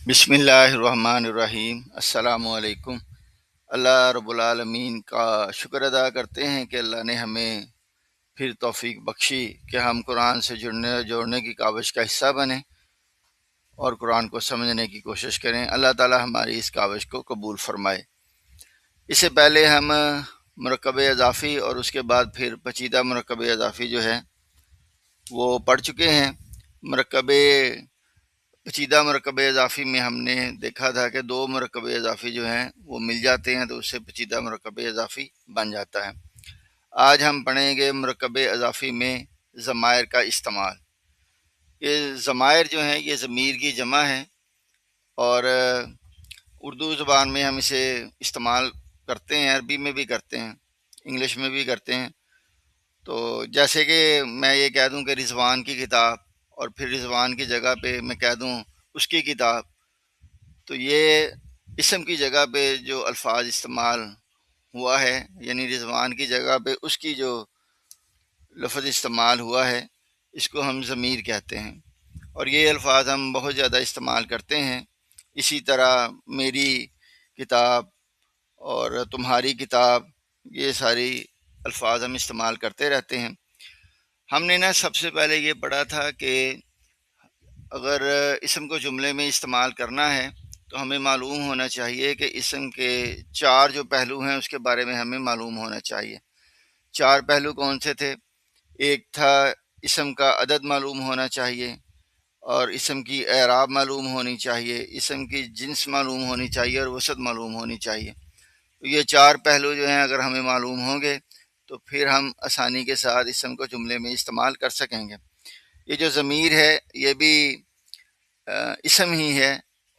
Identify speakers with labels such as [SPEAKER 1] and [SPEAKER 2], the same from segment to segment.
[SPEAKER 1] بسم اللہ الرحمن الرحیم۔ السلام علیکم۔ اللہ رب العالمین کا شکر ادا کرتے ہیں کہ اللہ نے ہمیں پھر توفیق بخشی کہ ہم قرآن سے جوڑنے کی کاوش کا حصہ بنیں اور قرآن کو سمجھنے کی کوشش کریں۔ اللہ تعالی ہماری اس کاوش کو قبول فرمائے۔ اس سے پہلے ہم مرکب اضافی اور اس کے بعد پھر پیچیدہ مرکب اضافی جو ہے وہ پڑھ چکے ہیں۔ مرکب پیچیدہ مرکب اضافی میں ہم نے دیکھا تھا کہ دو مرکب اضافی جو ہیں وہ مل جاتے ہیں تو اس سے پیچیدہ مرکب اضافی بن جاتا ہے۔ آج ہم پڑھیں گے مرکب اضافی میں ضمائر کا استعمال۔ یہ ضمائر جو ہیں یہ ضمیر کی جمع ہے اور اردو زبان میں ہم اسے استعمال کرتے ہیں، عربی میں بھی کرتے ہیں، انگلش میں بھی کرتے ہیں۔ تو جیسے کہ میں یہ کہہ دوں کہ رضوان کی کتاب، اور پھر رضوان کی جگہ پہ میں کہہ دوں اس کی کتاب، تو یہ اسم کی جگہ پہ جو الفاظ استعمال ہوا ہے، یعنی رضوان کی جگہ پہ اس کی جو لفظ استعمال ہوا ہے، اس کو ہم ضمیر کہتے ہیں، اور یہ الفاظ ہم بہت زیادہ استعمال کرتے ہیں۔ اسی طرح میری کتاب اور تمہاری کتاب، یہ ساری الفاظ ہم استعمال کرتے رہتے ہیں۔ ہم نے سب سے پہلے یہ پڑھا تھا کہ اگر اسم کو جملے میں استعمال کرنا ہے تو ہمیں معلوم ہونا چاہیے کہ اسم کے چار جو پہلو ہیں اس کے بارے میں ہمیں معلوم ہونا چاہیے۔ چار پہلو کون سے تھے؟ ایک تھا اسم کا عدد معلوم ہونا چاہیے، اور اسم کی اعراب معلوم ہونی چاہیے، اسم کی جنس معلوم ہونی چاہیے، اور وسعت معلوم ہونی چاہیے۔ تو یہ چار پہلو جو ہیں اگر ہمیں معلوم ہوں گے تو پھر ہم آسانی کے ساتھ اسم کو جملے میں استعمال کر سکیں گے۔ یہ جو ضمیر ہے یہ بھی اسم ہی ہے،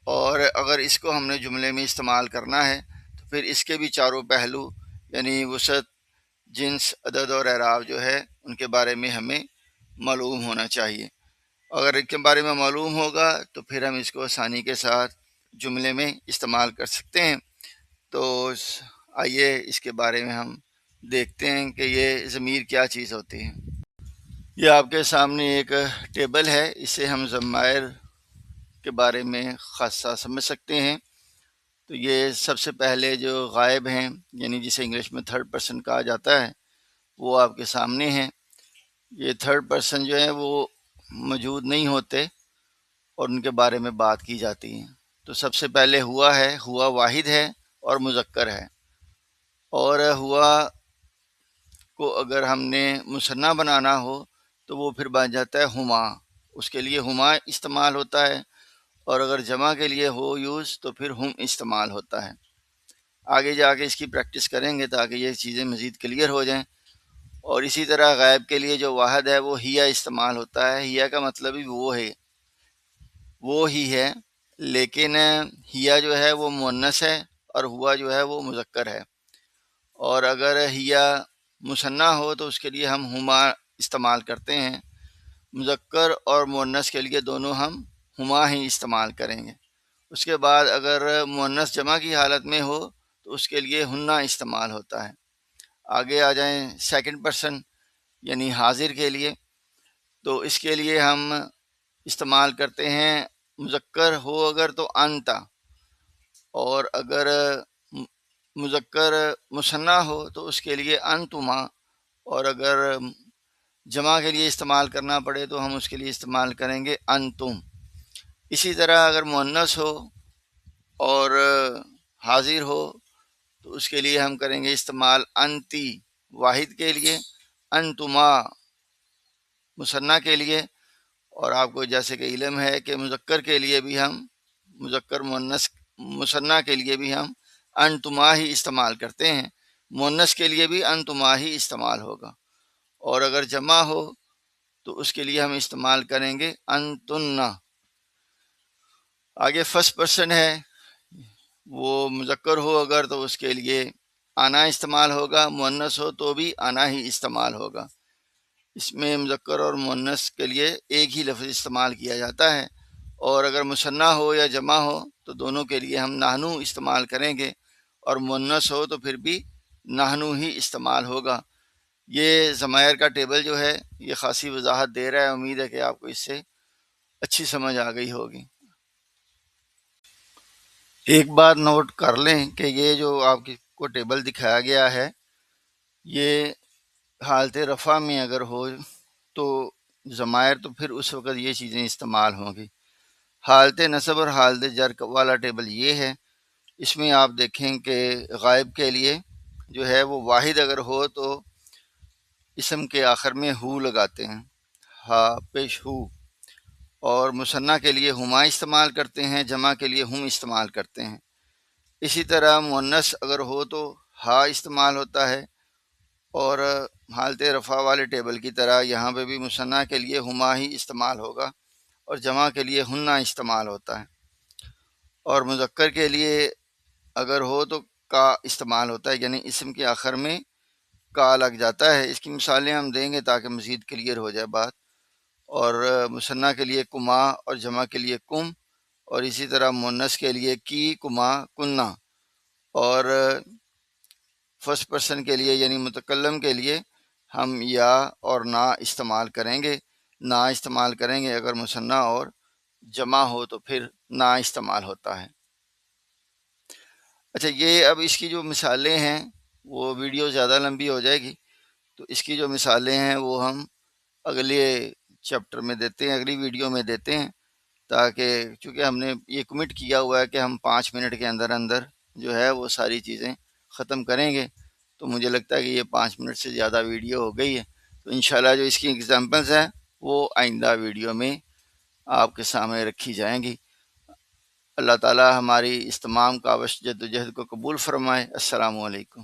[SPEAKER 1] اور اگر اس کو ہم نے جملے میں استعمال کرنا ہے تو پھر اس کے بھی چاروں پہلو یعنی وسعت، جنس، عدد اور اعراب جو ہے ان کے بارے میں ہمیں معلوم ہونا چاہیے۔ اگر ان کے بارے میں معلوم ہوگا تو پھر ہم اس کو آسانی کے ساتھ جملے میں استعمال کر سکتے ہیں۔ تو آئیے اس کے بارے میں ہم دیکھتے ہیں کہ یہ ضمیر کیا چیز ہوتی ہے۔ یہ آپ کے سامنے ایک ٹیبل ہے، اس سے ہم ضمائر کے بارے میں خاصا سمجھ سکتے ہیں۔ تو یہ سب سے پہلے جو غائب ہیں، یعنی جسے انگلش میں تھرڈ پرسن کہا جاتا ہے، وہ آپ کے سامنے ہیں۔ یہ تھرڈ پرسن جو ہیں وہ موجود نہیں ہوتے اور ان کے بارے میں بات کی جاتی ہے۔ تو سب سے پہلے ہوا ہے، ہوا واحد ہے اور مذکر ہے، اور ہوا کو اگر ہم نے مثنیٰ بنانا ہو تو وہ پھر بن جاتا ہے ہما، اس کے لیے ہما استعمال ہوتا ہے، اور اگر جمع کے لیے ہو یوز تو پھر ہم استعمال ہوتا ہے۔ آگے جا کے اس کی پریکٹس کریں گے تاکہ یہ چیزیں مزید کلیئر ہو جائیں۔ اور اسی طرح غائب کے لیے جو واحد ہے وہ ہیا استعمال ہوتا ہے۔ ہیا کا مطلب ہی وہ ہی ہے، لیکن ہیا جو ہے وہ مؤنث ہے اور ہوا جو ہے وہ مذکر ہے، اور اگر ہیا مثنیٰ ہو تو اس کے لیے ہم ہما استعمال کرتے ہیں۔ مذکر اور مؤنث کے لیے دونوں ہم ہما ہی استعمال کریں گے۔ اس کے بعد اگر مؤنث جمع کی حالت میں ہو تو اس کے لیے ہنہ استعمال ہوتا ہے۔ آگے آ جائیں سیکنڈ پرسن یعنی حاضر کے لیے، تو اس کے لیے ہم استعمال کرتے ہیں مذکر ہو اگر تو انتا، اور اگر مذکر مثنیٰ ہو تو اس کے لیے انتما، اور اگر جمع کے لیے استعمال کرنا پڑے تو ہم اس کے لیے استعمال کریں گے انتم۔ اسی طرح اگر مؤنث ہو اور حاضر ہو تو اس کے لیے ہم کریں گے استعمال انتی واحد کے لیے، انتما مثنیٰ کے لیے، اور آپ کو جیسے کہ علم ہے کہ مذکر کے لیے بھی ہم مذکر مؤنث مثنیٰ کے لیے بھی ہم انتما ہی استعمال کرتے ہیں، مؤنث کے لیے بھی انتما ہی استعمال ہوگا، اور اگر جمع ہو تو اس کے لیے ہم استعمال کریں گے انتنا۔ آگے فرسٹ پرسن ہے، وہ مذکر ہو اگر تو اس کے لیے آنا استعمال ہوگا، مؤنث ہو تو بھی آنا ہی استعمال ہوگا۔ اس میں مذکر اور مؤنث کے لیے ایک ہی لفظ استعمال کیا جاتا ہے، اور اگر مثنیٰ ہو یا جمع ہو تو دونوں کے لیے ہم نحنو استعمال کریں گے، اور مؤنث ہو تو پھر بھی نحنو ہی استعمال ہوگا۔ یہ ضمائر کا ٹیبل جو ہے یہ خاصی وضاحت دے رہا ہے، امید ہے کہ آپ کو اس سے اچھی سمجھ آ گئی ہوگی۔ ایک بات نوٹ کر لیں کہ یہ جو آپ کو ٹیبل دکھایا گیا ہے، یہ حالت رفع میں اگر ہو تو ضمائر تو پھر اس وقت یہ چیزیں استعمال ہوں گی۔ حالت نصب اور حالت جر والا ٹیبل یہ ہے، اس میں آپ دیکھیں کہ غائب کے لیے جو ہے وہ واحد اگر ہو تو اسم کے آخر میں ہو لگاتے ہیں، ہا پیش ہو، اور مثنیٰ کے لیے ہما استعمال کرتے ہیں، جمع کے لیے ہم استعمال کرتے ہیں۔ اسی طرح مؤنث اگر ہو تو ہا استعمال ہوتا ہے، اور حالت رفع والے ٹیبل کی طرح یہاں پہ بھی مثنیٰ کے لیے ہما ہی استعمال ہوگا اور جمع کے لیے ہنہ استعمال ہوتا ہے، اور مذکر کے لیے اگر ہو تو کا استعمال ہوتا ہے، یعنی اسم کے آخر میں کا لگ جاتا ہے۔ اس کی مثالیں ہم دیں گے تاکہ مزید کلیئر ہو جائے بات۔ اور مثنیٰ کے لیے کما اور جمع کے لیے کم، اور اسی طرح مؤنث کے لیے کی، کما، کنہ، اور فرسٹ پرسن کے لیے یعنی متکلم کے لیے ہم یا اور نا استعمال کریں گے۔ نا استعمال کریں گے اگر مثنیٰ اور جمع ہو تو پھر نا استعمال ہوتا ہے۔ اچھا، یہ اب اس کی جو مثالیں ہیں وہ ویڈیو زیادہ لمبی ہو جائے گی، تو اس کی جو مثالیں ہیں وہ ہم اگلے چیپٹر میں دیتے ہیں، اگلی ویڈیو میں دیتے ہیں، تاکہ چونکہ ہم نے یہ کمٹ کیا ہوا ہے کہ ہم 5 منٹ کے اندر اندر جو ہے وہ ساری چیزیں ختم کریں گے، تو مجھے لگتا ہے کہ یہ 5 منٹ سے زیادہ ویڈیو ہو گئی ہے، تو انشاءاللہ جو اس کی ایگزامپلز ہیں وہ آئندہ ویڈیو میں آپ کے سامنے رکھی جائیں گی۔ اللہ تعالی ہماری اس تمام کاوش جد و جہد کو قبول فرمائے۔ السلام علیکم۔